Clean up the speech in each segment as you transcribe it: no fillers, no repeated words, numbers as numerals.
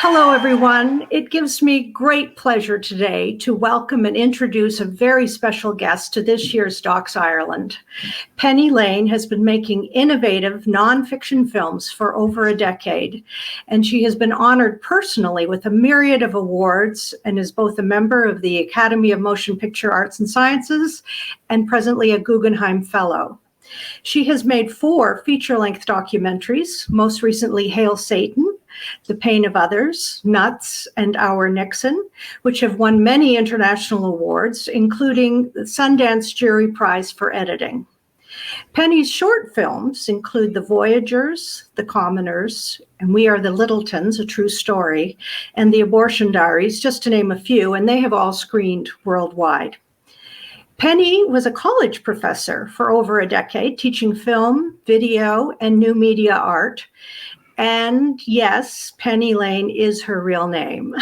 Hello, everyone. It gives me great pleasure today to welcome and introduce a very special guest to this year's Docs Ireland. Penny Lane has been making innovative nonfiction films for over a decade, and she has been honored personally with a myriad of awards and is both a member of the Academy of Motion Picture Arts and Sciences and presently a Guggenheim Fellow. She has made 4 feature-length documentaries, most recently Hail Satan, The Pain of Others, Nuts, and OUR NIXON, which have won many international awards, including the Sundance Jury Prize for Editing. Penny's short films include The Voyagers, The Commoners, and We Are the Littletons, A True Story, and The Abortion Diaries, just to name a few, and they have all screened worldwide. Penny was a college professor for over a decade, teaching film, video, and new media art. And yes, Penny Lane is her real name.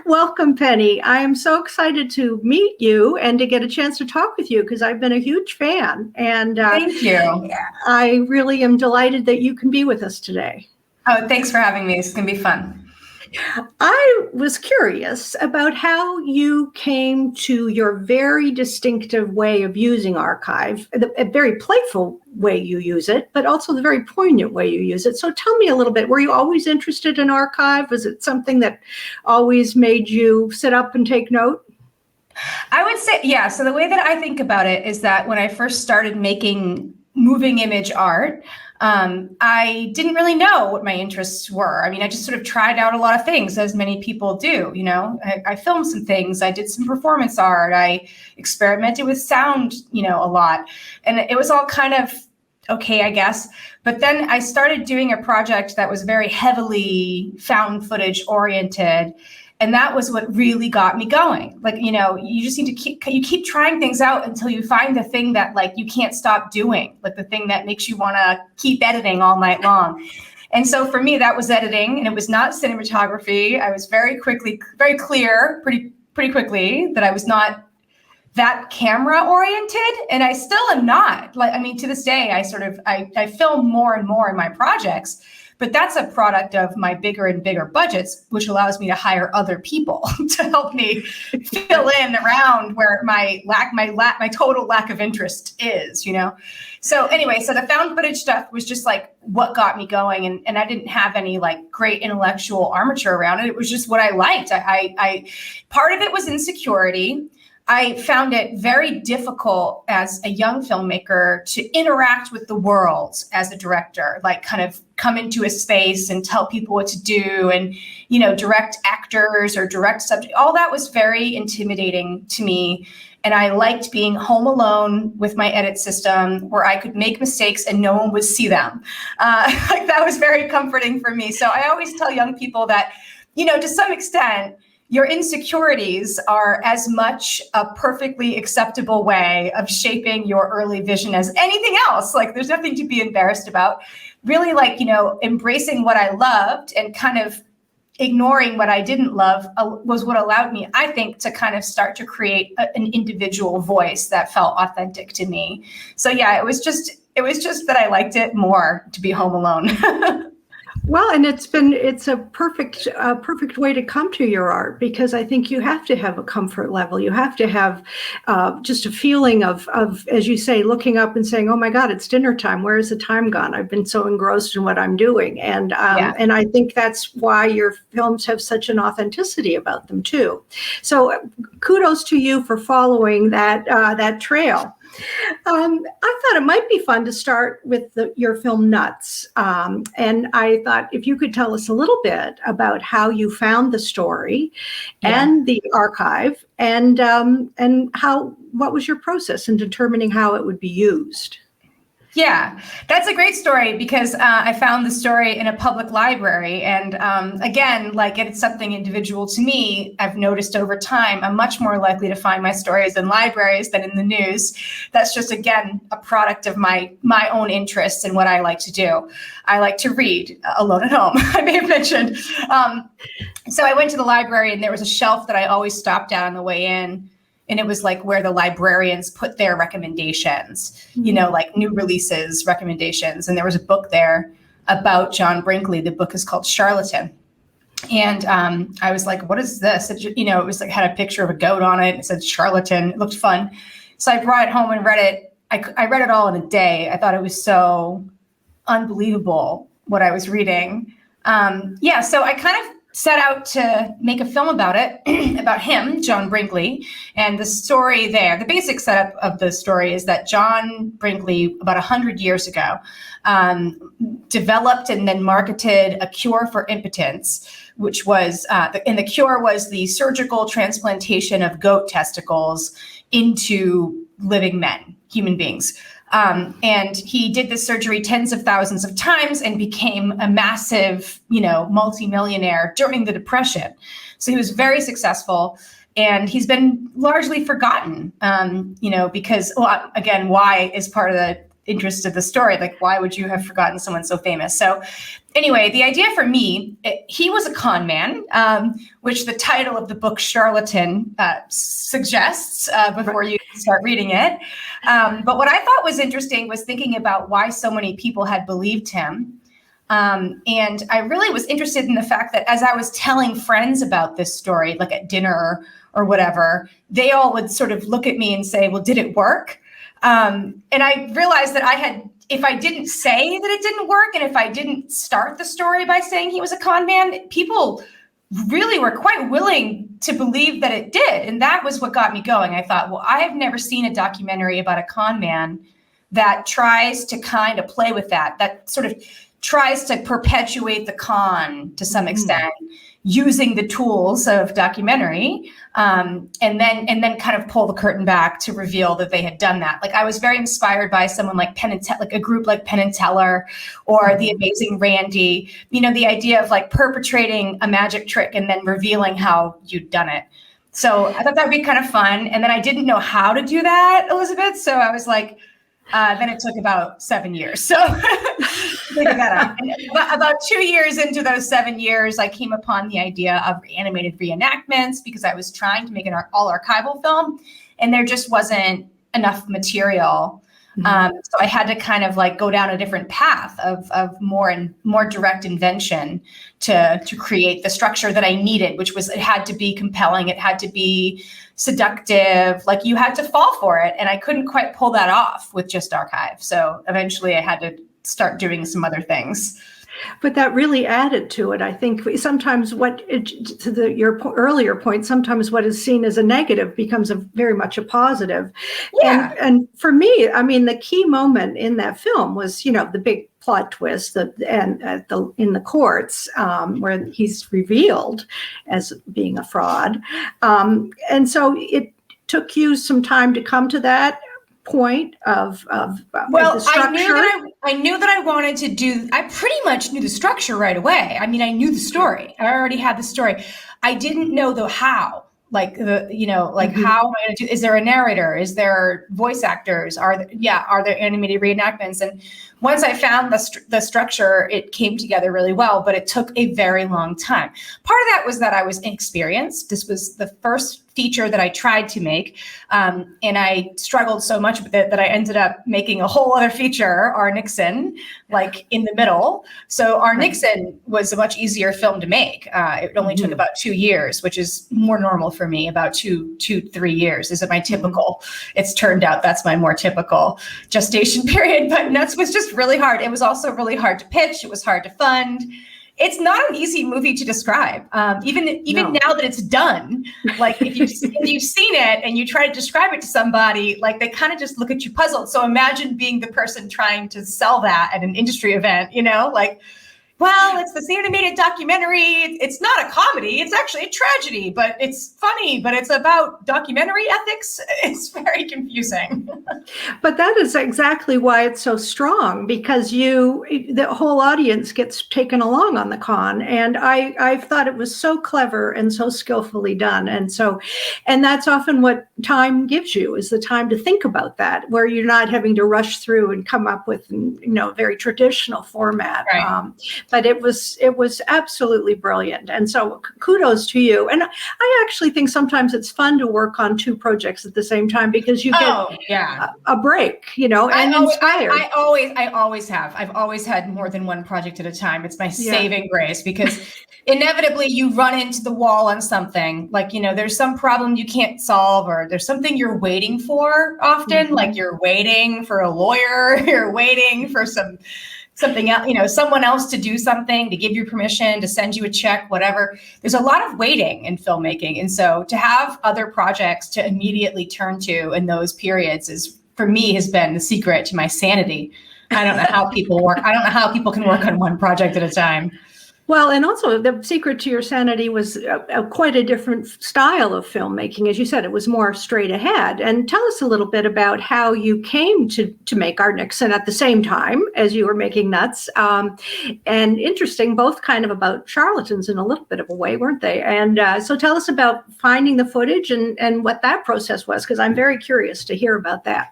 Welcome, Penny. I am so excited to meet you and to get a chance to talk with you because I've been a huge fan. And thank you. I really am delighted that you can be with us today. Oh, thanks for having me. It's going to be fun. I was curious about how you came to your very distinctive way of using archive, a very playful way you use it, but also the very poignant way you use it. So tell me a little bit, were you always interested in archive? Was it something that always made you sit up and take note? I would say, yeah. So the way that I think about it is that when I first started making moving image art, I didn't really know what my interests were. I mean, I just sort of tried out a lot of things, as many people do. You know, I filmed some things, I did some performance art, I experimented with sound, a lot. And it was all kind of okay, I guess. But then I started doing a project that was very heavily found footage oriented. And that was what really got me going. Like, you just need to keep trying things out until you find the thing that you can't stop doing, like the thing that makes you want to keep editing all night long. And so for me, that was editing, and it was not cinematography. I was very clear, pretty quickly that I was not that camera oriented, and I still am not. To this day, I film more and more in my projects. But that's a product of my bigger and bigger budgets, which allows me to hire other people to help me fill in around where my total lack of interest is, So anyway, so the found footage stuff was just what got me going. And I didn't have any great intellectual armature around it. It was just what I liked. I part of it was insecurity. I found it very difficult as a young filmmaker to interact with the world as a director, kind of come into a space and tell people what to do and, direct actors or direct subject. All that was very intimidating to me. And I liked being home alone with my edit system where I could make mistakes and no one would see them. That was very comforting for me. So I always tell young people that, to some extent, your insecurities are as much a perfectly acceptable way of shaping your early vision as anything else. There's nothing to be embarrassed about. Really, embracing what I loved and kind of ignoring what I didn't love was what allowed me, I think, to kind of start to create an individual voice that felt authentic to me. So yeah, it was just that I liked it more to be home alone. Well, and it's a perfect way to come to your art, because I think you have to have a comfort level. You have to have just a feeling of, as you say, looking up and saying, "Oh my God, it's dinner time. Where is the time gone? I've been so engrossed in what I'm doing." And and I think that's why your films have such an authenticity about them too. So kudos to you for following that trail. I thought it might be fun to start with your film Nuts. And I thought if you could tell us a little bit about how you found the story and the archive and what was your process in determining how it would be used? Yeah, that's a great story because I found the story in a public library. And again, it's something individual to me. I've noticed over time, I'm much more likely to find my stories in libraries than in the news. That's just, again, a product of my own interests and what I like to do. I like to read alone at home, I may have mentioned. So I went to the library and there was a shelf that I always stopped at on the way in. And it was where the librarians put their recommendations, new releases, recommendations. And there was a book there about John Brinkley. The book is called Charlatan. And I was like, what is this? It was like, had a picture of a goat on it. It said charlatan. It looked fun. So I brought it home and read it. I read it all in a day. I thought it was so unbelievable what I was reading. So I kind of set out to make a film about it, about him, John Brinkley. And the story there, the basic setup of the story is that John Brinkley, about 100 years ago, developed and then marketed a cure for impotence, which was, and the cure was the surgical transplantation of goat testicles into living men, human beings. And he did this surgery tens of thousands of times and became a massive, multimillionaire during the Depression. So he was very successful, and he's been largely forgotten, because, well, again, why is part of the interest of the story. Like, why would you have forgotten someone so famous? So anyway, the idea for me, he was a con man, which the title of the book, Charlatan, suggests before you start reading it. But what I thought was interesting was thinking about why so many people had believed him. And I really was interested in the fact that as I was telling friends about this story, like at dinner or whatever, they all would sort of look at me and say, well, did it work? And I realized that if I didn't say that it didn't work, and if I didn't start the story by saying he was a con man, people really were quite willing to believe that it did. And that was what got me going. I thought, well, I have never seen a documentary about a con man that tries to kind of play with that sort of tries to perpetuate the con to some extent, using the tools of documentary, and then kind of pull the curtain back to reveal that they had done that. Like, I was very inspired by someone like like a group like Penn and Teller or The Amazing Randy, the idea of like perpetrating a magic trick and then revealing how you'd done it. So I thought that would be kind of fun. And then I didn't know how to do that, Elizabeth. So I was like, then it took about 7 years. So figure that out. And about 2 years into those 7 years, I came upon the idea of animated reenactments because I was trying to make an all archival film, and there just wasn't enough material. So I had to kind of like go down a different path of more direct invention to create the structure that I needed, which was, it had to be compelling. It had to be seductive. Like, you had to fall for it. And I couldn't quite pull that off with just archive. So eventually I had to start doing some other things. But that really added to it. I think sometimes your earlier point, sometimes what is seen as a negative becomes very much a positive. Yeah. And for me, I mean, the key moment in that film was, the big plot twist in the courts where he's revealed as being a fraud. And so it took you some time to come to that point of the structure. I knew that I wanted to do, I pretty much knew the structure right away. I mean, I knew the story. I already had the story. I didn't know the how, like how am I going to do, is there a narrator? Is there voice actors? Are there animated reenactments? And once I found the structure, it came together really well, but it took a very long time. Part of that was that I was inexperienced. This was the first feature that I tried to make. And I struggled so much with it that I ended up making a whole other feature, OUR NIXON, like in the middle. So OUR NIXON was a much easier film to make. It only took about 2 years, which is more normal for me. About 3 years is my typical. It's turned out that's my more typical gestation period, but that was just really hard. It was also really hard to pitch. It was hard to fund. It's not an easy movie to describe. Even now that it's done, like if you've seen it and you try to describe it to somebody, like they kind of just look at you puzzled. So imagine being the person trying to sell that at an industry event, like, well, it's this animated documentary. It's not a comedy. It's actually a tragedy, but it's funny, but it's about documentary ethics. It's very confusing. But that is exactly why it's so strong, because the whole audience gets taken along on the con. And I thought it was so clever and so skillfully done. And that's often what time gives you, is the time to think about that, where you're not having to rush through and come up with, a very traditional format. Right. but it was absolutely brilliant. And so kudos to you. And I actually think sometimes it's fun to work on two projects at the same time because you get a break, and inspired. I always have. I've always had more than one project at a time. It's my saving grace because inevitably you run into the wall on something. Like, there's some problem you can't solve, or there's something you're waiting for often. Like you're waiting for a lawyer, you're waiting for something else, someone else to do something, to give you permission, to send you a check, whatever. There's a lot of waiting in filmmaking. And so to have other projects to immediately turn to in those periods for me, has been the secret to my sanity. I don't know how people work. I don't know how people can work on one project at a time. Well, and also the secret to your sanity was quite a different style of filmmaking. As you said, it was more straight ahead. And tell us a little bit about how you came to make Our Nixon at the same time as you were making Nuts. And interesting, both kind of about charlatans in a little bit of a way, weren't they? And so tell us about finding the footage and what that process was, because I'm very curious to hear about that.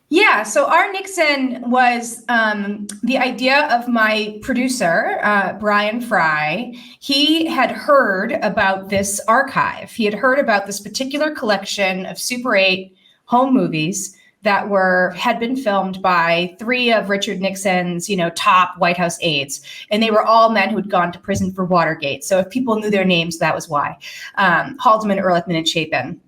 Yeah, so Our Nixon was the idea of my producer, Brian Fry. He had heard about this archive. He had heard about this particular collection of Super 8 home movies that had been filmed by 3 of Richard Nixon's, top White House aides. And they were all men who had gone to prison for Watergate. So if people knew their names, that was why. Haldeman, Ehrlichman, and Chapin.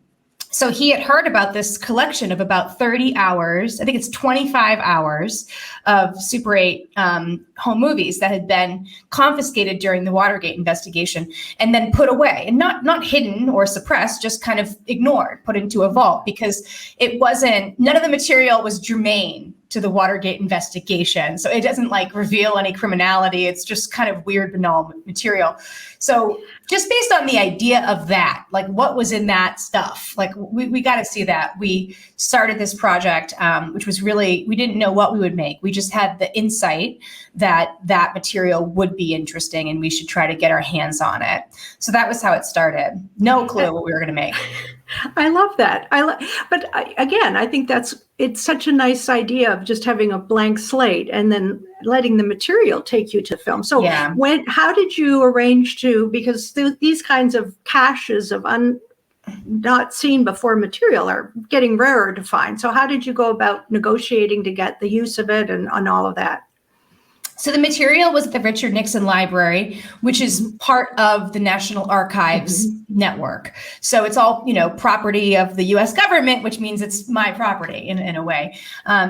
So he had heard about this collection of about 30 hours, I think it's 25 hours of Super 8 home movies that had been confiscated during the Watergate investigation and then put away, and not hidden or suppressed, just kind of ignored, put into a vault, because none of the material was germane to the Watergate investigation. So it doesn't reveal any criminality. It's just kind of weird, banal material. So just based on the idea of that, what was in that stuff, we got to see that. We started this project, which was really, we didn't know what we would make. We just had the insight that material would be interesting and we should try to get our hands on it. So that was how it started. No clue what we were going to make. I love that. But again, I think it's such a nice idea of just having a blank slate and then letting the material take you to film. So how did you arrange because these kinds of caches of not seen before material are getting rarer to find. So how did you go about negotiating to get the use of it and all of that? So the material was at the Richard Nixon Library, which is part of the National Archives network. So it's all, property of the U.S. government, which means it's my property in a way.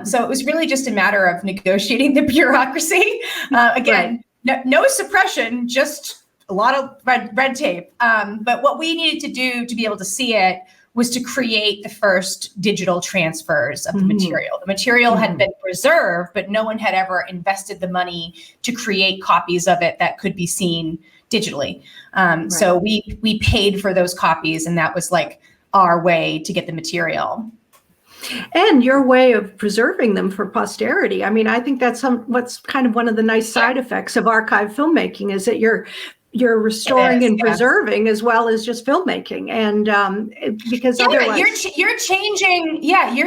So it was really just a matter of negotiating the bureaucracy. Again, no suppression, just a lot of red tape. But what we needed to do to be able to see it was to create the first digital transfers of the material. The material had been preserved, but no one had ever invested the money to create copies of it that could be seen digitally. So we paid for those copies, and that was our way to get the material. And your way of preserving them for posterity. I mean, I think that's what's kind of one of the nice side effects of archive filmmaking is that you're restoring and preserving as well as just filmmaking, and because otherwise you're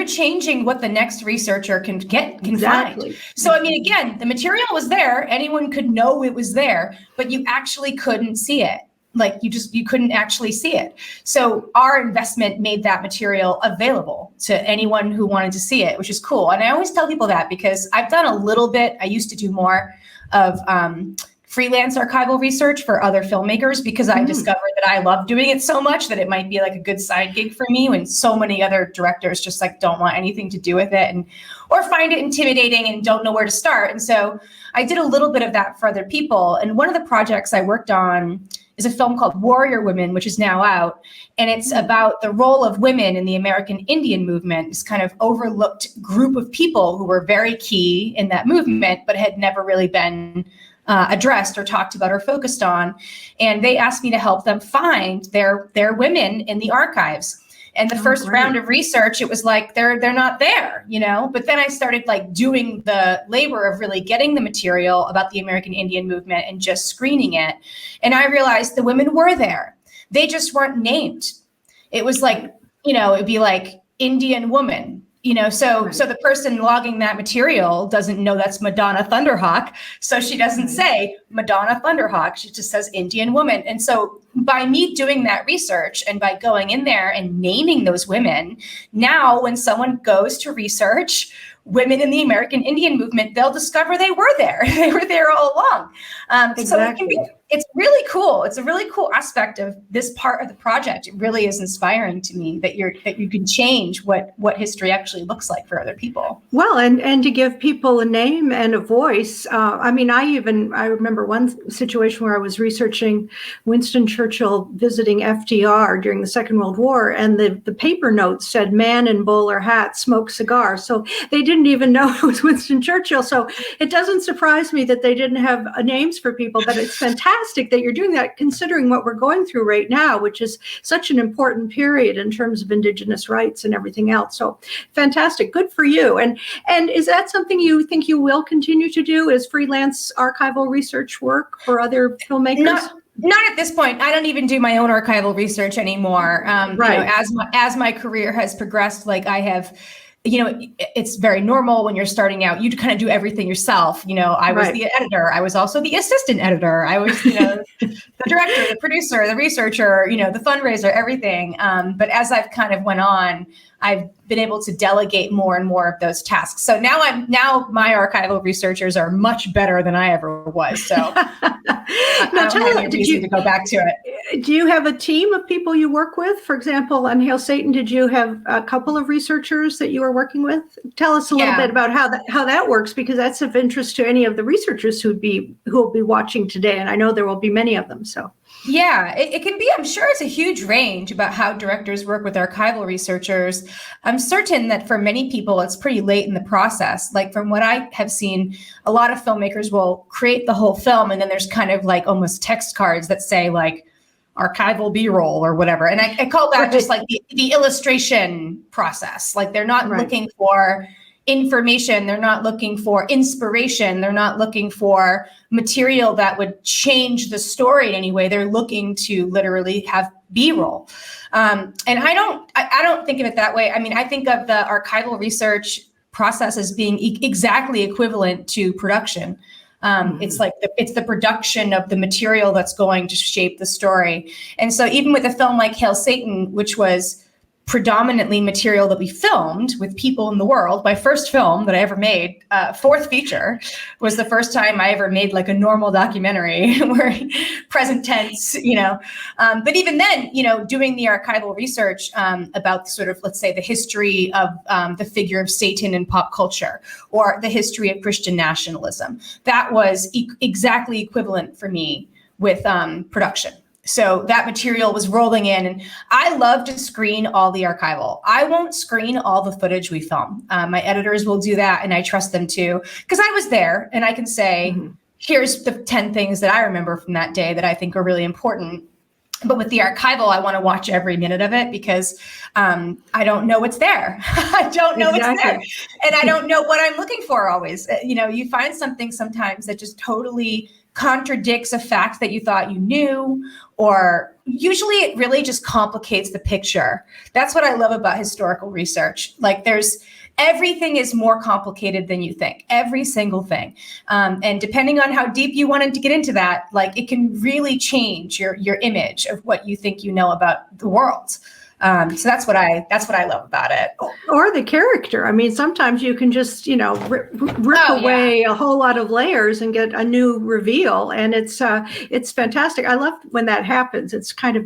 changing what the next researcher can find. So I mean, again, the material was there; anyone could know it was there, but you actually couldn't see it. You couldn't actually see it. So our investment made that material available to anyone who wanted to see it, which is cool. And I always tell people that because I've done a little bit. I used to do more of freelance archival research for other filmmakers because I discovered that I love doing it so much that it might be a good side gig for me when so many other directors just don't want anything to do with it or find it intimidating and don't know where to start. And so I did a little bit of that for other people. And one of the projects I worked on is a film called Warrior Women, which is now out. And it's about the role of women in the American Indian movement, this kind of overlooked group of people who were very key in that movement, but had never really been addressed or talked about or focused on. And they asked me to help them find their women in the archives. And the first round of research, it was they're not there, but then I started doing the labor of really getting the material about the American Indian movement and just screening it. And I realized the women were there. They just weren't named. It was it'd be Indian woman. So the person logging that material doesn't know that's Madonna Thunderhawk. So she doesn't say Madonna Thunderhawk. She just says Indian woman. And so by me doing that research and by going in there and naming those women, now when someone goes to research women in the American Indian movement, they'll discover they were there. They were there all along. Exactly. So it's really cool. It's a really cool aspect of this part of the project. It really is inspiring to me that you can change what history actually looks like for other people. Well, and to give people a name and a voice. I remember one situation where I was researching Winston Churchill visiting FDR during the Second World War, and the paper notes said man in bowler hat, smoke cigar. So they didn't even know it was Winston Churchill. So it doesn't surprise me that they didn't have names for people, but it's fantastic that you're doing that, considering what we're going through right now, which is such an important period in terms of Indigenous rights and everything else. So fantastic. Good for you. And is that something you think you will continue to do, is freelance archival research work for other filmmakers? Not at this point. I don't even do my own archival research anymore. Right. As my career has progressed, like I have, it's very normal when you're starting out, you kind of do everything yourself. I was the editor. I was also the assistant editor. I was, the director, the producer, the researcher, the fundraiser, everything. But as I've kind of went on, I've been able to delegate more and more of those tasks. So now my archival researchers are much better than I ever was. So now tell me, did you to go back to it? Do you have a team of people you work with? For example, on Hail Satan, did you have a couple of researchers that you were working with? Tell us a little bit about how that works, because that's of interest to any of the researchers who will be watching today, and I know there will be many of them. So. Yeah, it can be. I'm sure it's a huge range about how directors work with archival researchers. I'm certain that for many people, it's pretty late in the process. Like from what I have seen, a lot of filmmakers will create the whole film, and then there's kind of like almost text cards that say like archival B-roll or whatever. And I call that just like the illustration process. Like they're not looking for information. They're not looking for inspiration. They're not looking for material that would change the story in any way. They're looking to literally have B-roll. And I don't think of it that way. I mean, I think of the archival research process as being exactly equivalent to production. It's like it's the production of the material that's going to shape the story. And so even with a film like Hail Satan, which was predominantly material that we filmed with people in the world. My first film that I ever made, fourth feature, was the first time I ever made like a normal documentary where present tense, but even then, doing the archival research about sort of, let's say, the history of the figure of Satan in pop culture, or the history of Christian nationalism, that was exactly equivalent for me with production. So that material was rolling in, and I love to screen all the archival. I won't screen all the footage we film. My editors will do that, and I trust them to, because I was there and I can say, here's the 10 things that I remember from that day that I think are really important. But with the archival, I want to watch every minute of it, because I don't know what's there. I don't know what's there. And I don't know what I'm looking for always. You find something sometimes that just totally contradicts a fact that you thought you knew, or usually it really just complicates the picture. That's what I love about historical research. Like everything is more complicated than you think, every single thing. And depending on how deep you wanted to get into that, like it can really change your image of what you think you know about the world. So that's what I love about it. Or the character. I mean, sometimes you can just, rip away a whole lot of layers and get a new reveal. And it's fantastic. I love when that happens. It's kind of,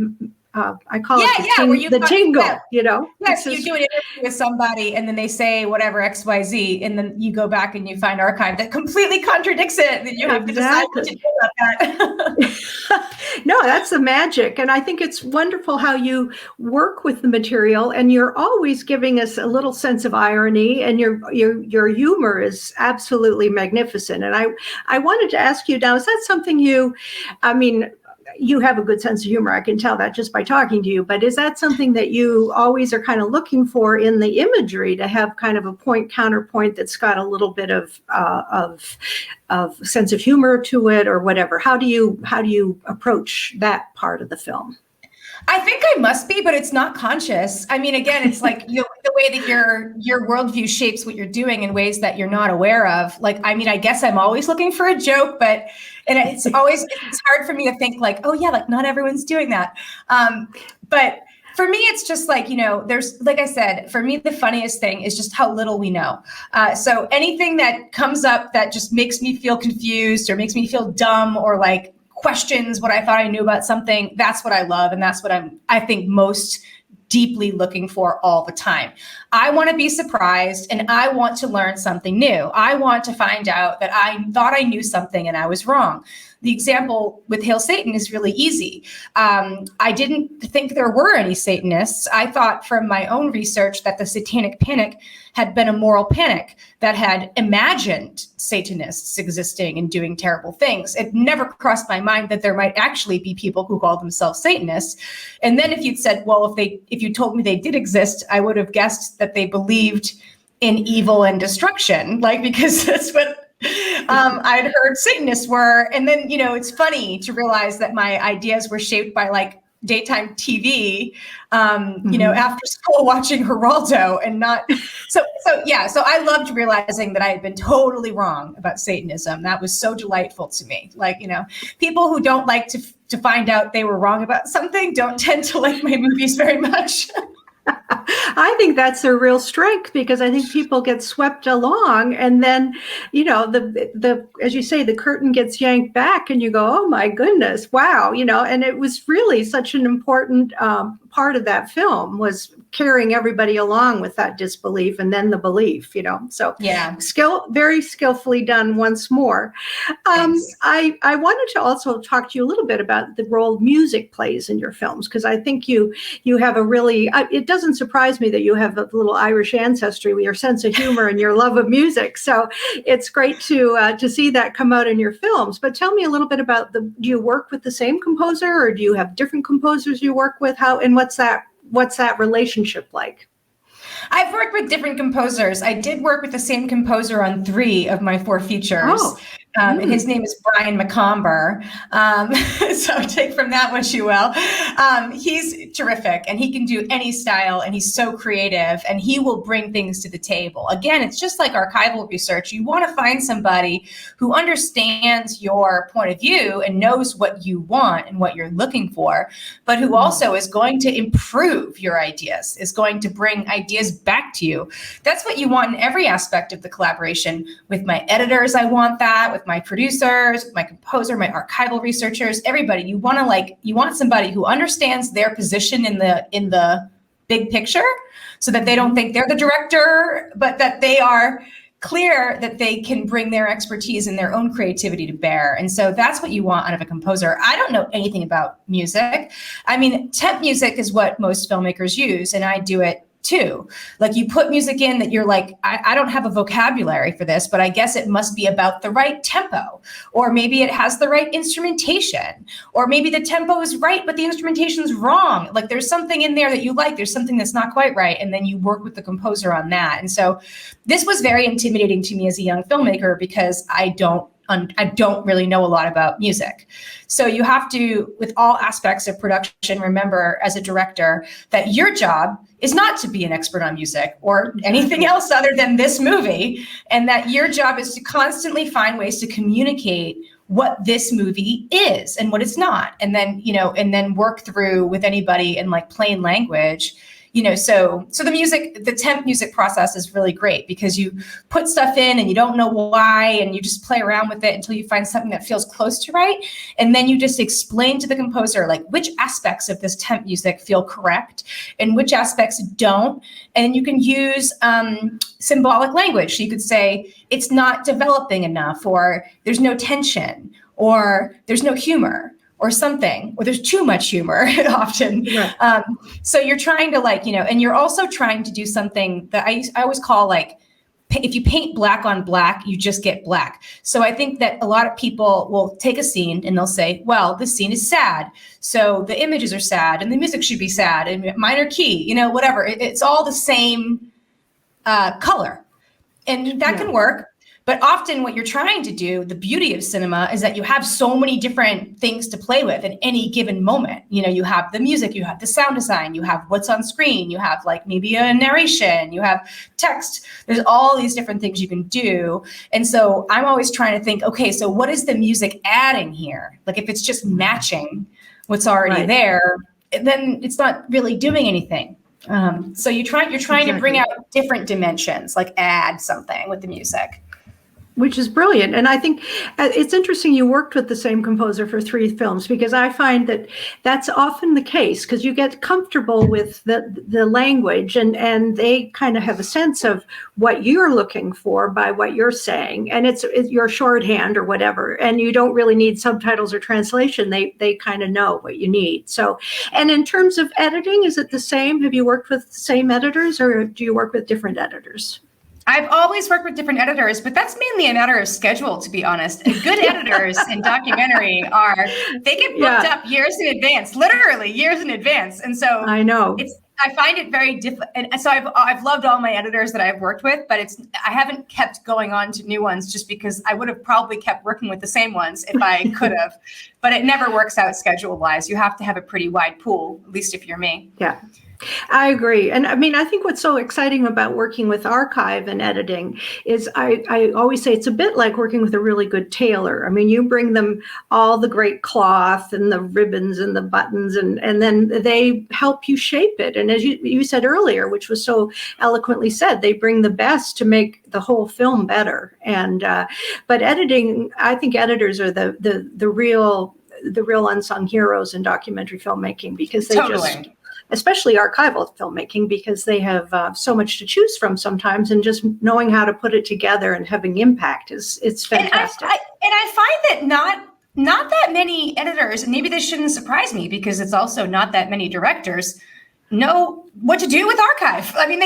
I call it the tingle, Yes, you do an interview with somebody and then they say whatever XYZ, and then you go back and you find archive that completely contradicts it. Then you have to decide what to do about that. No, that's the magic. And I think it's wonderful how you work with the material, and you're always giving us a little sense of irony, and your humor is absolutely magnificent. And I wanted to ask you now, is that something you have a good sense of humor. I can tell that just by talking to you. But is that something that you always are kind of looking for in the imagery, to have kind of a point counterpoint that's got a little bit of sense of humor to it, or whatever? How do you approach that part of the film? I think I must be, but it's not conscious. I mean, again, it's like the way that your worldview shapes what you're doing in ways that you're not aware of. Like, I mean, I guess I'm always looking for a joke, and it's hard for me to think like, oh yeah, like not everyone's doing that. But for me, it's just like, there's, like I said, for me, the funniest thing is just how little we know. So anything that comes up that just makes me feel confused or makes me feel dumb or like questions what I thought I knew about something, that's what I love. And that's what I think most deeply looking for all the time. I want to be surprised and I want to learn something new. I want to find out that I thought I knew something and I was wrong. The example with Hail Satan is really easy. I didn't think there were any Satanists. I thought from my own research that the Satanic Panic had been a moral panic that had imagined Satanists existing and doing terrible things. It never crossed my mind that there might actually be people who call themselves Satanists. And then if you'd said, well, if you told me they did exist, I would have guessed that they believed in evil and destruction, like, because that's what I'd heard Satanists were. And then, it's funny to realize that my ideas were shaped by like daytime TV, after school watching Geraldo and not. So I loved realizing that I had been totally wrong about Satanism. That was so delightful to me. Like, people who don't like to find out they were wrong about something don't tend to like my movies very much. I think that's their real strength, because I think people get swept along and then, the as you say, the curtain gets yanked back and you go, oh my goodness, wow, and it was really such an important part of that film was carrying everybody along with that disbelief and then the belief, so yeah, very skillfully done once more. I wanted to also talk to you a little bit about the role music plays in your films, because I think you have a really, it doesn't surprise me that you have a little Irish ancestry with your sense of humor and your love of music. So it's great to see that come out in your films. But tell me a little bit about do you work with the same composer, or do you have different composers you work with? What's that relationship like? I've worked with different composers. I did work with the same composer on 3 of my 4 features. And his name is Brian McComber. So take from that what you will. He's terrific and he can do any style and he's so creative and he will bring things to the table. Again, it's just like archival research. You want to find somebody who understands your point of view and knows what you want and what you're looking for, but who also is going to improve your ideas, is going to bring ideas back to you. That's what you want in every aspect of the collaboration. With my editors, I want that. With my producers, my composer, my archival researchers, everybody. You want somebody who understands their position in the big picture, so that they don't think they're the director, but that they are clear that they can bring their expertise and their own creativity to bear. And so that's what you want out of a composer. I don't know anything about music. I mean, temp music is what most filmmakers use, and I do it too. Like, you put music in that you're like, I don't have a vocabulary for this, but I guess it must be about the right tempo, or maybe it has the right instrumentation, or maybe the tempo is right, but the instrumentation's wrong. Like, there's something in there that you like, there's something that's not quite right. And then you work with the composer on that. And so this was very intimidating to me as a young filmmaker, because I don't really know a lot about music. So you have to, with all aspects of production, remember as a director that your job is not to be an expert on music or anything else other than this movie, and that your job is to constantly find ways to communicate what this movie is and what it's not. And then, and then work through with anybody in like plain language. So the temp music process is really great, because you put stuff in and you don't know why, and you just play around with it until you find something that feels close to right. And then you just explain to the composer, like, which aspects of this temp music feel correct and which aspects don't. And you can use symbolic language. So you could say, it's not developing enough, or there's no tension, or there's no humor, or something, or there's too much humor often. Right. So you're trying to and you're also trying to do something that I always call, like, if you paint black on black, you just get black. So I think that a lot of people will take a scene and they'll say, well, this scene is sad, so the images are sad and the music should be sad and minor key, whatever. It's all the same color. And that can work. But often what you're trying to do, the beauty of cinema, is that you have so many different things to play with at any given moment. You know, you have the music, you have the sound design, you have what's on screen, you have like maybe a narration, you have text. There's all these different things you can do. And so I'm always trying to think, okay, so what is the music adding here? Like if it's just matching what's already there, then it's not really doing anything. So you're trying to bring out different dimensions, like add something with the music. Which is brilliant. And I think it's interesting you worked with the same composer for 3 films, because I find that that's often the case, because you get comfortable with the language and they kind of have a sense of what you're looking for by what you're saying. And it's your shorthand or whatever. And you don't really need subtitles or translation. They kind of know what you need. So, and in terms of editing, is it the same? Have you worked with the same editors, or do you work with different editors? I've always worked with different editors, but that's mainly a matter of schedule, to be honest. Good editors in documentary they get booked up years in advance, literally years in advance. And so I know I find it very difficult. And so I've loved all my editors that I've worked with, but I haven't kept going on to new ones just because I would have probably kept working with the same ones if I could have, but it never works out schedule wise. You have to have a pretty wide pool, at least if you're me. Yeah. I agree. And I mean, I think what's so exciting about working with archive and editing is I always say it's a bit like working with a really good tailor. I mean, you bring them all the great cloth and the ribbons and the buttons, and then they help you shape it. And as you said earlier, which was so eloquently said, they bring the best to make the whole film better. And but editing, I think editors are the real unsung heroes in documentary filmmaking, because they especially archival filmmaking, because they have so much to choose from sometimes, and just knowing how to put it together and having impact it's fantastic. And I find that not that many editors, and maybe this shouldn't surprise me because it's also not that many directors, know what to do with archive. I mean,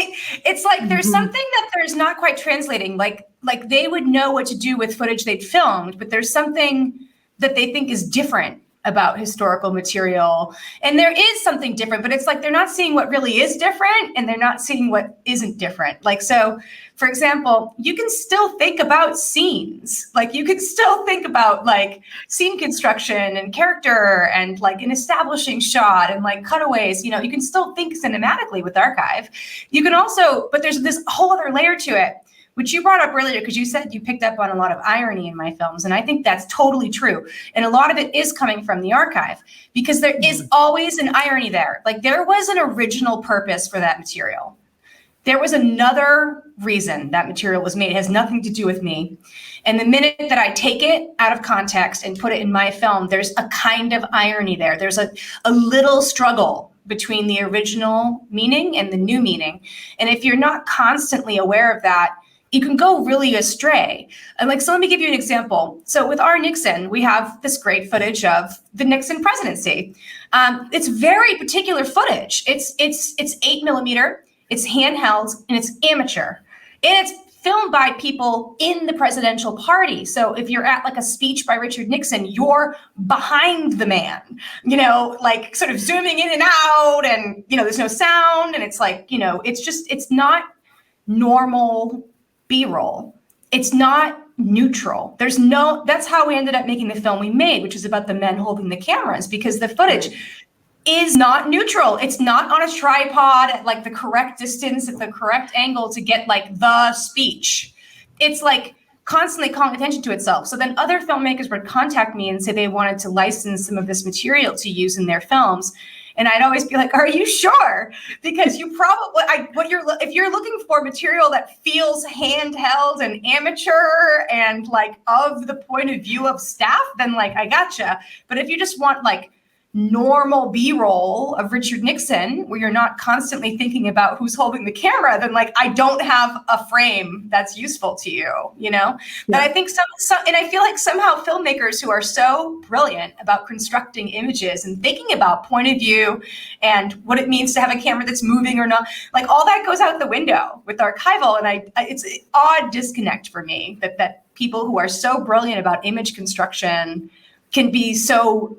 it's like there's something that there's not quite translating. Like they would know what to do with footage they'd filmed, but there's something that they think is different about historical material. And there is something different, but it's like they're not seeing what really is different, and they're not seeing what isn't different. Like, so for example, you can still think about scenes. Like you can still think about like scene construction and character and like an establishing shot and like cutaways. You know, you can still think cinematically with archive. You can also, but there's this whole other layer to it, which you brought up earlier, because you said you picked up on a lot of irony in my films. And I think that's totally true. And a lot of it is coming from the archive, because there is always an irony there. Like there was an original purpose for that material. There was another reason that material was made. It has nothing to do with me. And the minute that I take it out of context and put it in my film, there's a kind of irony there. There's a little struggle between the original meaning and the new meaning. And if you're not constantly aware of that, you can go really astray. And like, so let me give you an example. So with OUR NIXON, we have this great footage of the Nixon presidency. It's very particular footage. It's 8mm, it's handheld, and it's amateur. And it's filmed by people in the presidential party. So if you're at like a speech by Richard Nixon, you're behind the man, you know, like sort of zooming in and out, and, you know, there's no sound. And it's like, you know, it's not normal B-roll. It's not neutral. That's how we ended up making the film we made, which is about the men holding the cameras, because the footage is not neutral. It's not on a tripod at like the correct distance, at the correct angle to get like the speech. It's like constantly calling attention to itself. So then other filmmakers would contact me and say they wanted to license some of this material to use in their films. And I'd always be like, are you sure? Because you probably, if you're looking for material that feels handheld and amateur and like of the point of view of staff, then like, I gotcha. But if you just want like normal B-roll of Richard Nixon, where you're not constantly thinking about who's holding the camera, then like, I don't have a frame that's useful to you, you know? Yeah. But I think and I feel like somehow filmmakers who are so brilliant about constructing images and thinking about point of view and what it means to have a camera that's moving or not, like all that goes out the window with archival. And it's an odd disconnect for me that people who are so brilliant about image construction can be so,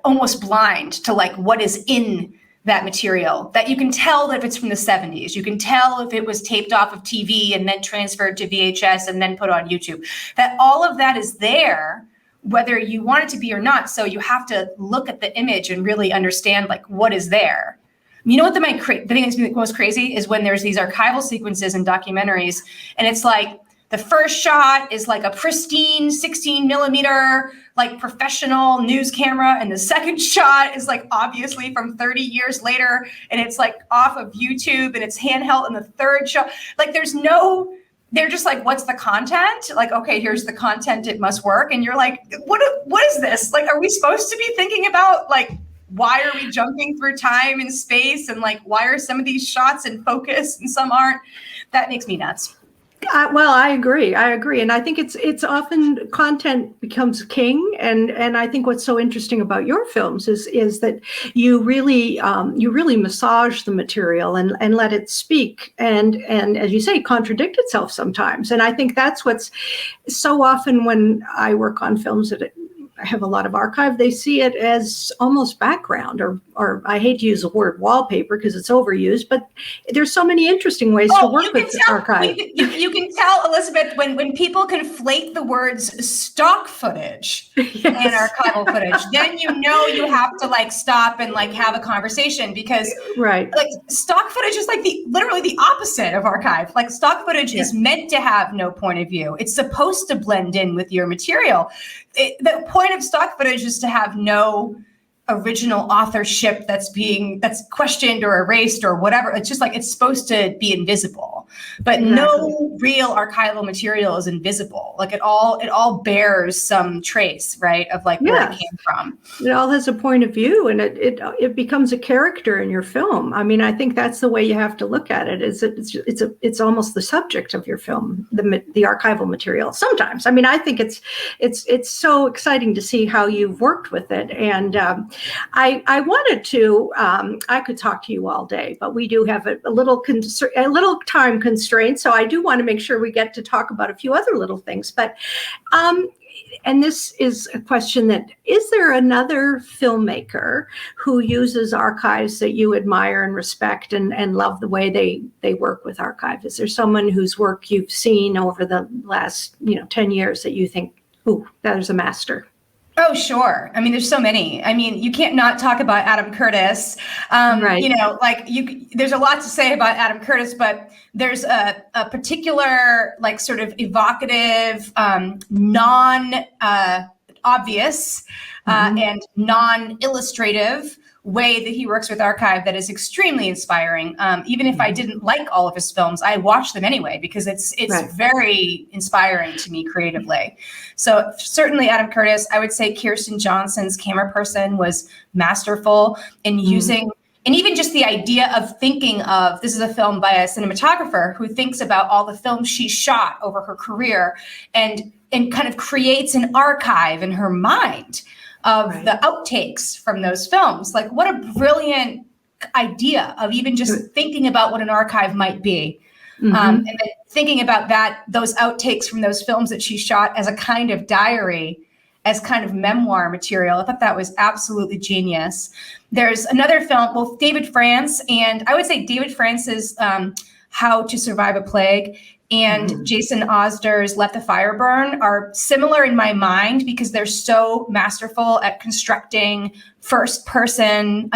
almost blind to like what is in that material, that you can tell if it's from the 70s. You can tell if it was taped off of TV and then transferred to VHS and then put on YouTube. That all of that is there, whether you want it to be or not. So you have to look at the image and really understand like what is there. You know what the thing that's most crazy is when there's these archival sequences and documentaries, and it's like the first shot is like a pristine 16 millimeter, like professional news camera. And the second shot is like obviously from 30 years later, and it's like off of YouTube and it's handheld. And the third shot, like they're just like, what's the content? Like, okay, here's the content, it must work. And you're like, what is this? Like, are we supposed to be thinking about like, why are we jumping through time and space? And like, why are some of these shots in focus and some aren't? That makes me nuts. Well, I agree. And I think it's often content becomes king. And I think what's so interesting about your films is that you really massage the material and let it speak. And as you say, contradict itself sometimes. And I think that's what's so often when I work on films that I have a lot of archive, they see it as almost background or I hate to use the word wallpaper because it's overused, but there's so many interesting ways to work with archive. You can tell, Elizabeth, when people conflate the words stock footage and archival footage, then you know you have to like stop and like have a conversation because like stock footage is like literally the opposite of archive. Like stock footage is meant to have no point of view. It's supposed to blend in with your material. The point of stock footage is to have no original authorship that's questioned or erased or whatever. It's just like it's supposed to be invisible, but no real archival material is invisible. Like it all bears some trace, right, of like where it came from. It all has a point of view, and it becomes a character in your film. I mean, I think that's the way you have to look at it. It's almost the subject of your film, the archival material. Sometimes, I mean, I think it's so exciting to see how you've worked with it, and I wanted to. I could talk to you all day, but we do have a little time constraint. So I do want to make sure we get to talk about a few other little things. But and this is a question is there another filmmaker who uses archives that you admire and respect and love the way they work with archive? Is there someone whose work you've seen over the last 10 years that you think, ooh, that is a master? Oh, sure. I mean, there's so many. I mean, you can't not talk about Adam Curtis. There's a lot to say about Adam Curtis, but there's a particular, like, sort of evocative, non-obvious and non-illustrative way that he works with archive that is extremely inspiring. Even if I didn't like all of his films, I watch them anyway because it's very inspiring to me creatively. So certainly Adam Curtis. I would say Kirsten Johnson's camera person was masterful in using, and even just the idea of thinking of, this is a film by a cinematographer who thinks about all the films she shot over her career and kind of creates an archive in her mind of the outtakes from those films. Like, what a brilliant idea of even just thinking about what an archive might be. And then thinking about those outtakes from those films that she shot as a kind of diary, as kind of memoir material. I thought that was absolutely genius. There's another film, both David France, and I would say David France's How to Survive a Plague and Jason Osder's Let the Fire Burn are similar in my mind because they're so masterful at constructing present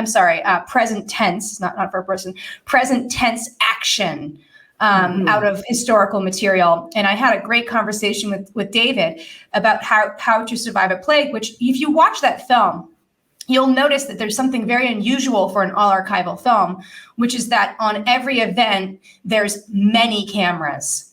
tense, not first person, present tense action out of historical material. And I had a great conversation with David about how to Survive a Plague, which if you watch that film, you'll notice that there's something very unusual for an all-archival film, which is that on every event, there's many cameras.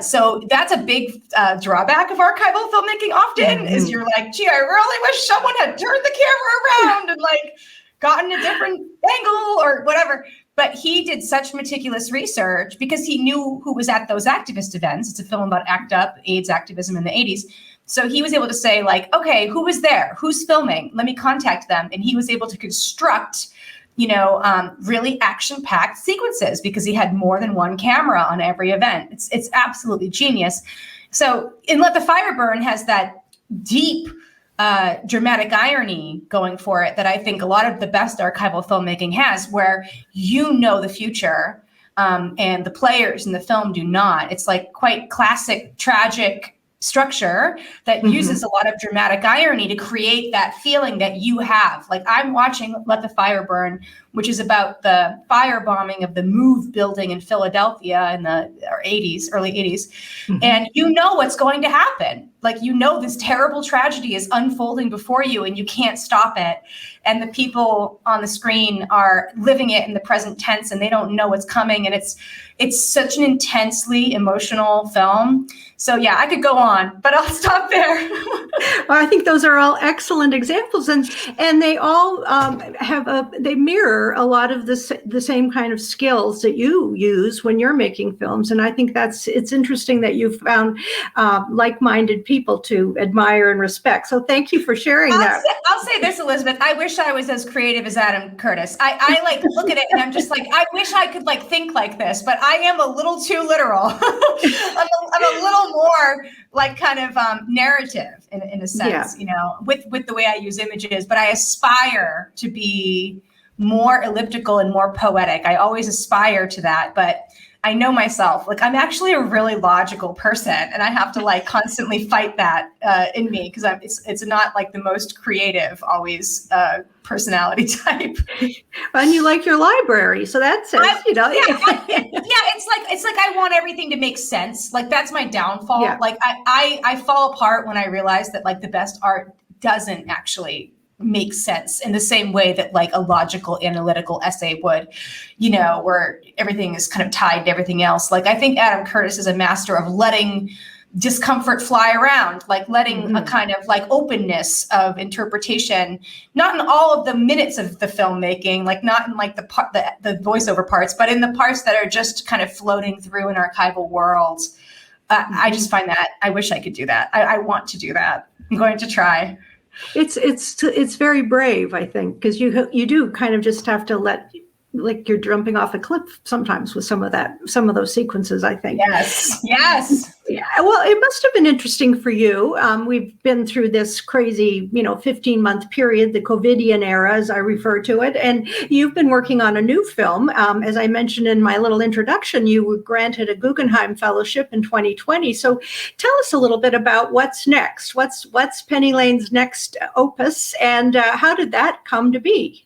So that's a big drawback of archival filmmaking often, is you're like, gee, I really wish someone had turned the camera around and like gotten a different angle or whatever. But he did such meticulous research because he knew who was at those activist events. It's a film about ACT UP, AIDS activism in the 80s. So he was able to say, like, okay, who was there? Who's filming? Let me contact them. And he was able to construct, really action-packed sequences because he had more than one camera on every event. It's absolutely genius. So in Let the Fire Burn has that deep dramatic irony going for it that I think a lot of the best archival filmmaking has, where you know the future and the players in the film do not. It's like quite classic, tragic structure that uses a lot of dramatic irony to create that feeling that you have. Like I'm watching Let the Fire Burn, which is about the firebombing of the Move building in Philadelphia in the early 80s. And you know what's going to happen. Like, you know, this terrible tragedy is unfolding before you and you can't stop it. And the people on the screen are living it in the present tense and they don't know what's coming. And it's such an intensely emotional film. So yeah, I could go on, but I'll stop there. Well, I think those are all excellent examples, and they all they mirror a lot of the same kind of skills that you use when you're making films. And I think it's interesting that you've found like-minded people to admire and respect. So thank you for sharing that. I'll say this, Elizabeth. I wish I was as creative as Adam Curtis. I like look at it and I'm just like, I wish I could like think like this, but I am a little too literal. I'm a little more like kind of narrative in a sense, you know, with the way I use images, but I aspire to be more elliptical and more poetic. I always aspire to that, but I know myself, like I'm actually a really logical person and I have to like constantly fight that in me because it's not like the most creative always personality type. And you like your library, so that says, you know. It's like I want everything to make sense. Like that's my downfall. Yeah. Like I fall apart when I realize that like the best art doesn't actually make sense in the same way that like a logical analytical essay would, you know, where everything is kind of tied to everything else. Like I think Adam Curtis is a master of letting discomfort fly around, like letting a kind of like openness of interpretation, not in all of the minutes of the filmmaking, like not in like the voiceover parts, but in the parts that are just kind of floating through an archival world. I just find that I wish I could do that. I want to do that. I'm going to try. It's very brave, I think, because you do kind of just have to let, like you're jumping off a cliff sometimes with some of those sequences, I think. Yes. Yeah. Well, it must have been interesting for you. We've been through this crazy, 15-month period, the COVIDian era, as I refer to it. And you've been working on a new film. As I mentioned in my little introduction, you were granted a Guggenheim Fellowship in 2020. So tell us a little bit about what's next. What's Penny Lane's next opus, and how did that come to be?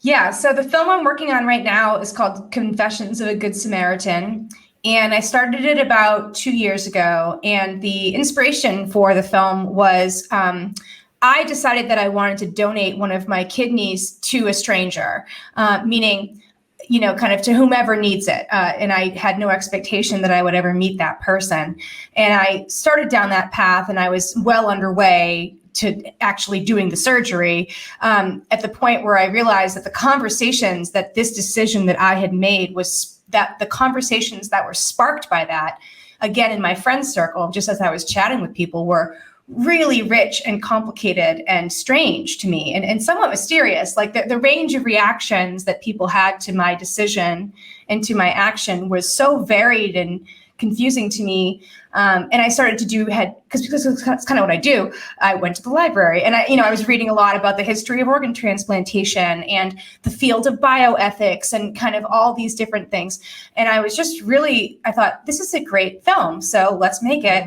Yeah, so the film I'm working on right now is called Confessions of a Good Samaritan. And I started it about 2 years ago. And the inspiration for the film was I decided that I wanted to donate one of my kidneys to a stranger, meaning, kind of to whomever needs it. And I had no expectation that I would ever meet that person. And I started down that path and I was well underway to actually doing the surgery at the point where I realized that the conversations that this decision that I had made was that the conversations that were sparked by that, again, in my friend circle, just as I was chatting with people, were really rich and complicated and strange to me and somewhat mysterious. Like the range of reactions that people had to my decision and to my action was so varied and confusing to me. And I started to because that's kind of what I do. I went to the library and I was reading a lot about the history of organ transplantation and the field of bioethics and kind of all these different things. And I was just I thought, this is a great film, so let's make it.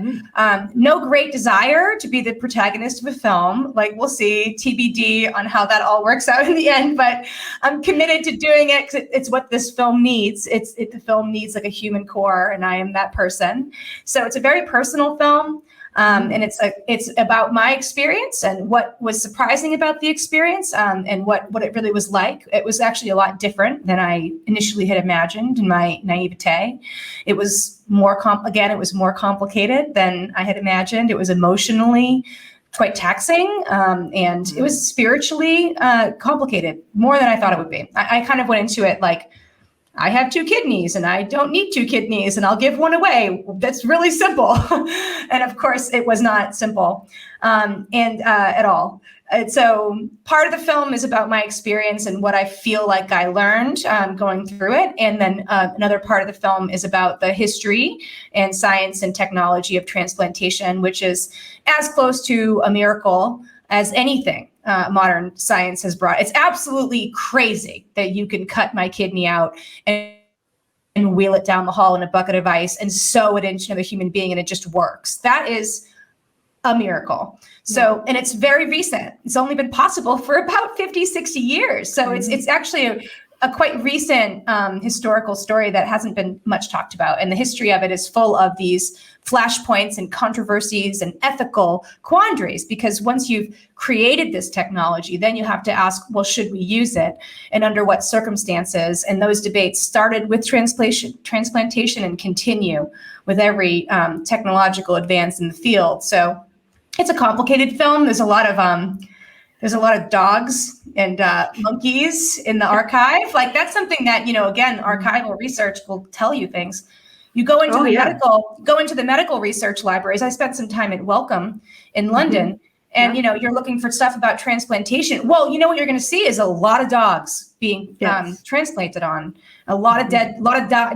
No great desire to be the protagonist of a film. Like, we'll see, TBD on how that all works out in the end, but I'm committed to doing it because it's what this film needs. The film needs like a human core, and I am that person. So it's a very personal film. And it's about my experience and what was surprising about the experience and what it really was like. It was actually a lot different than I initially had imagined in my naivete. It was more complicated than I had imagined. It was emotionally quite taxing and it was spiritually complicated, more than I thought it would be. I kind of went into it like, I have 2 kidneys and I don't need 2 kidneys and I'll give one away. That's really simple. And of course it was not simple at all. And so part of the film is about my experience and what I feel like I learned going through it. And then another part of the film is about the history and science and technology of transplantation, which is as close to a miracle as anything modern science has brought. It's absolutely crazy that you can cut my kidney out and wheel it down the hall in a bucket of ice and sew it into another human being and it just works. That is a miracle. So, and it's very recent. It's only been possible for about 50, 60 years. So it's actually a quite recent historical story that hasn't been much talked about. And the history of it is full of these flashpoints and controversies and ethical quandaries, because once you've created this technology, then you have to ask, well, should we use it and under what circumstances? And those debates started with transplantation and continue with every technological advance in the field. So it's a complicated film. There's a lot of dogs and monkeys in the archive. Like that's something that, again, archival research will tell you things. You go into the medical research libraries. I spent some time at Wellcome in London, and you're looking for stuff about transplantation. Well, what you're going to see is a lot of dogs being transplanted on, a lot of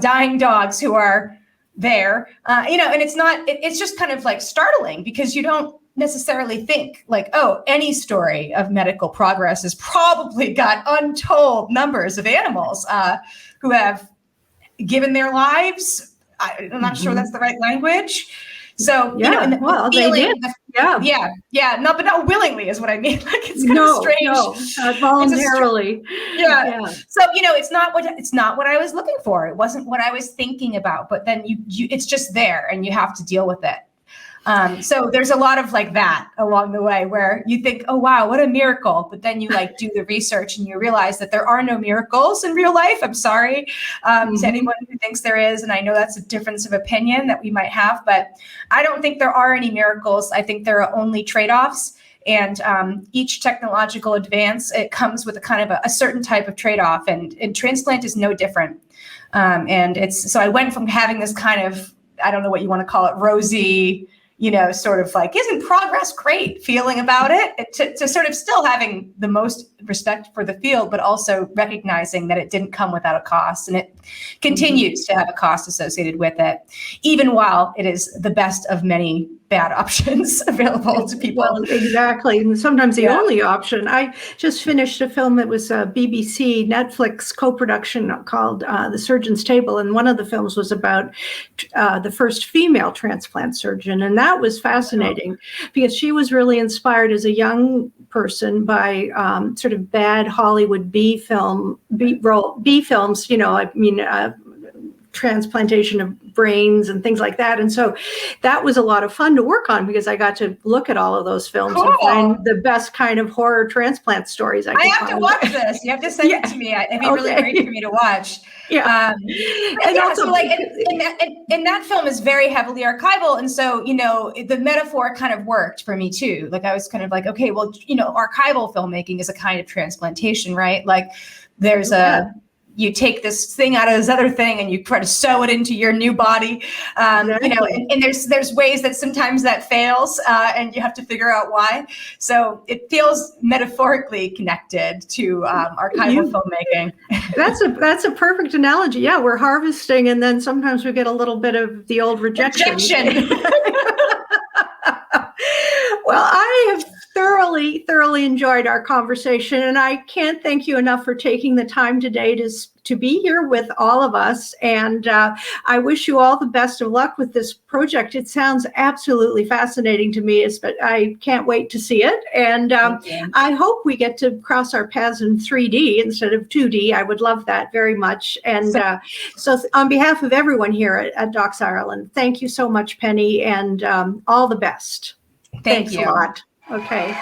dying dogs who are there. And it's just kind of like startling because you don't necessarily think like, oh, any story of medical progress has probably got untold numbers of animals who have given their lives. I'm not sure that's the right language. So, they did. No, but not willingly is what I mean. Like it's kind of strange. No, voluntarily. So, it's not what I was looking for. It wasn't what I was thinking about, but then it's just there and you have to deal with it. So there's a lot of like that along the way where you think, oh, wow, what a miracle. But then you like do the research and you realize that there are no miracles in real life. I'm sorry to anyone who thinks there is. And I know that's a difference of opinion that we might have, but I don't think there are any miracles. I think there are only trade-offs. And each technological advance, it comes with a kind of a certain type of trade-off. And transplant is no different. So I went from having this kind of, I don't know what you want to call it, rosy, sort of like, isn't progress great feeling about it, to sort of still having the most respect for the field, but also recognizing that it didn't come without a cost and it continues to have a cost associated with it, even while it is the best of many bad options available to people. Well, exactly. And sometimes the only option. I just finished a film that was a BBC Netflix co-production called The Surgeon's Table. And one of the films was about the first female transplant surgeon. And that was fascinating because she was really inspired as a young person by sort of bad Hollywood B films, transplantation of brains and things like that. And so that was a lot of fun to work on because I got to look at all of those films and find the best kind of horror transplant stories I could find. I have to watch this. You have to send it to me. It'd be really great for me to watch. And also, so like, and that film is very heavily archival. And so, the metaphor kind of worked for me too. Like I was kind of like, okay, well, archival filmmaking is a kind of transplantation, right? Like there's you take this thing out of this other thing and you try to sew it into your new body. And there's ways that sometimes that fails and you have to figure out why. So it feels metaphorically connected to archival filmmaking. That's a perfect analogy. Yeah, we're harvesting and then sometimes we get a little bit of the old rejection. Well, I have thoroughly enjoyed our conversation, and I can't thank you enough for taking the time today to be here with all of us. And I wish you all the best of luck with this project. It sounds absolutely fascinating to me, but I can't wait to see it. And I hope we get to cross our paths in 3D instead of 2D. I would love that very much. And so on behalf of everyone here at Docs Ireland, thank you so much, Penny, and all the best. Thanks a lot. Okay.